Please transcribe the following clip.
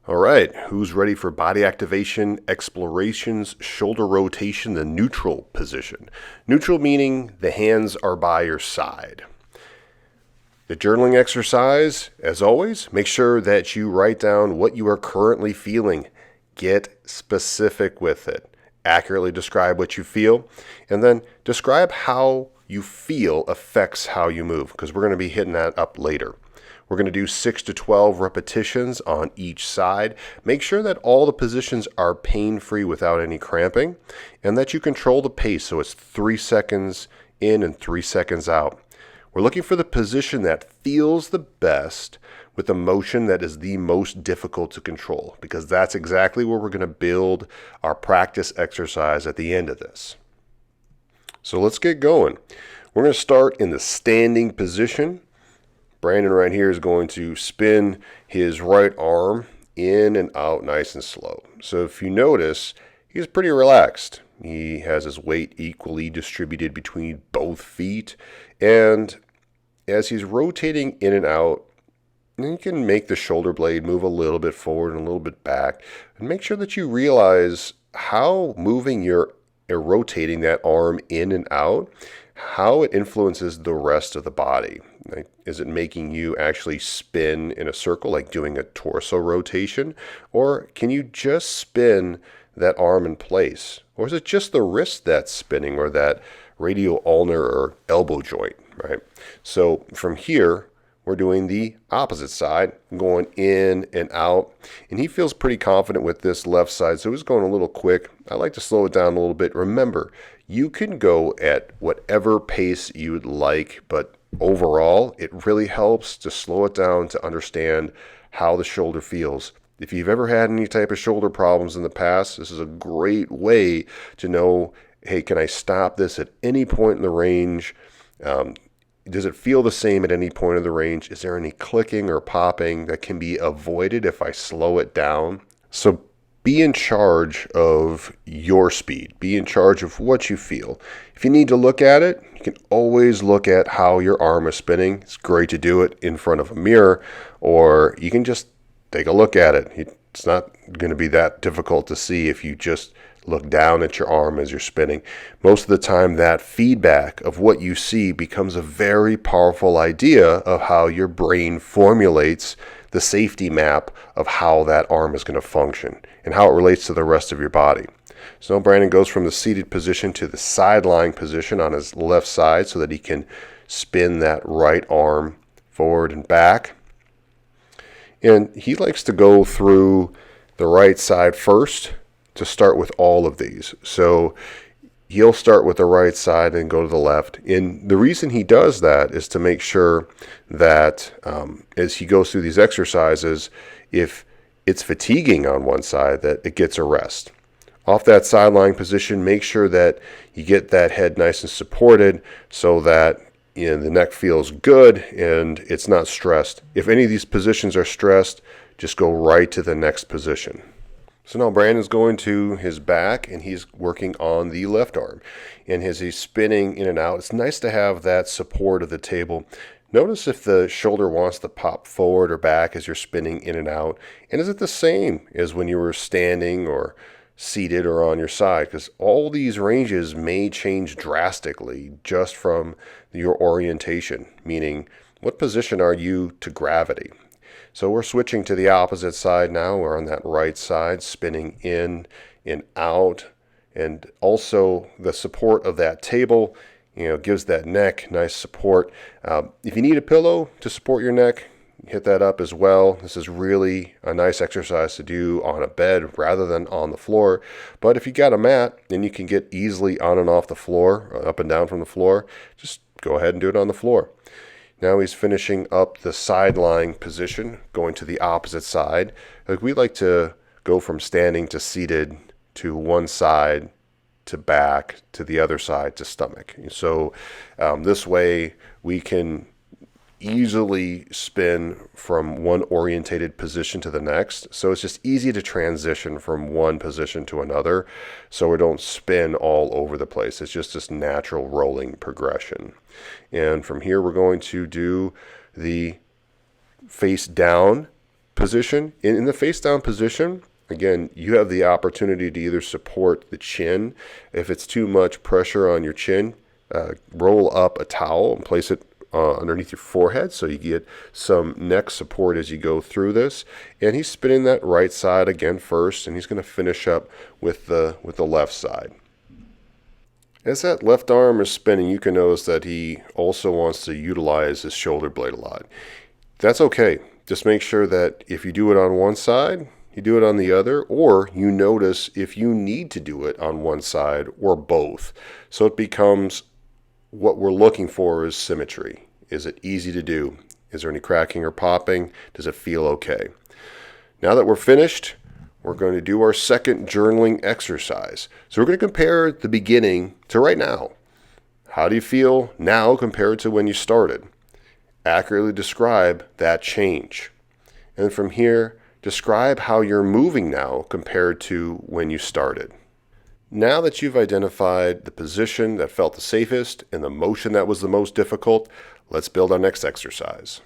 All right, who's ready for body activation, explorations, shoulder rotation, the neutral position? Neutral meaning the hands are by your side. The journaling exercise, as always, make sure that you write down what you are currently feeling. Get specific with it. Accurately describe what you feel, and then describe how you feel affects how you move, because we're going to be hitting that up later. We're going to do 6 to 12 repetitions on each side. Make sure that all the positions are pain-free without any cramping, and that you control the pace so it's 3 seconds in and 3 seconds out. We're looking for the position that feels the best with the motion that is the most difficult to control, because that's exactly where we're going to build our practice exercise at the end of this. So let's get going. We're going to start in the standing position. Brandon right here is going to spin his right arm in and out nice and slow. So if you notice, he's pretty relaxed. He has his weight equally distributed between both feet, and as he's rotating in and out, you can make the shoulder blade move a little bit forward and a little bit back, and make sure that you realize how moving your rotating that arm in and out, how it influences the rest of the body. Is it making you actually spin in a circle, like doing a torso rotation? Or can you just spin that arm in place? Or is it just the wrist that's spinning, or that radial ulnar or elbow joint, right? So from here, we're doing the opposite side, going in and out. And he feels pretty confident with this left side, so he's going a little quick. I like to slow it down a little bit. Remember, you can go at whatever pace you would like, but overall, it really helps to slow it down to understand how the shoulder feels. If you've ever had any type of shoulder problems in the past, this is a great way to know, hey, can I stop this at any point in the range? Does it feel the same at any point of the range? Is there any clicking or popping that can be avoided if I slow it down? So be in charge of your speed. Be in charge of what you feel. If you need to look at it, you can always look at how your arm is spinning. It's great to do it in front of a mirror, or you can just take a look at it. It's not going to be that difficult to see if you just look down at your arm as you're spinning. Most of the time, that feedback of what you see becomes a very powerful idea of how your brain formulates the safety map of how that arm is going to function and how it relates to the rest of your body. So Brandon goes from the seated position to the side lying position on his left side so that he can spin that right arm forward and back. And he likes to go through the right side first to start with all of these. So he'll start with the right side and go to the left. And the reason he does that is to make sure that as he goes through these exercises, if it's fatiguing on one side, that it gets a rest. Off that side lying position, make sure that you get that head nice and supported so that the neck feels good and it's not stressed. If any of these positions are stressed, just go right to the next position. So now Brandon's going to his back and he's working on the left arm. And as he's spinning in and out, it's nice to have that support of the table. Notice if the shoulder wants to pop forward or back as you're spinning in and out. And is it the same as when you were standing or seated or on your side? Because all these ranges may change drastically just from your orientation, meaning what position are you to gravity? So we're switching to the opposite side now. We're on that right side, spinning in and out. And also the support of that table, gives that neck nice support. If you need a pillow to support your neck, hit that up as well. This is really a nice exercise to do on a bed rather than on the floor. But if you got a mat, then you can get easily on and off the floor, up and down from the floor. Just go ahead and do it on the floor. Now he's finishing up the side lying position, going to the opposite side. Like we like to go from standing to seated to one side to back to the other side to stomach. So this way we can easily spin from one orientated position to the next. So it's just easy to transition from one position to another so we don't spin all over the place. It's just this natural rolling progression. And from here we're going to do the face down position. In the face down position, again, you have the opportunity to either support the chin. If it's too much pressure on your chin, roll up a towel and place it underneath your forehead so you get some neck support as you go through this. And he's spinning that right side again first, and he's going to finish up with the left side. As that left arm is spinning, you can notice that he also wants to utilize his shoulder blade a lot. That's okay. Just make sure that if you do it on one side, you do it on the other, or you notice if you need to do it on one side or both. So it becomes, what we're looking for is symmetry. Is it easy to do? Is there any cracking or popping? Does it feel okay? Now that we're finished, we're going to do our second journaling exercise. So we're going to compare the beginning to right now. How do you feel now compared to when you started? Accurately describe that change. And from here, describe how you're moving now compared to when you started. Now that you've identified the position that felt the safest and the motion that was the most difficult, let's build our next exercise.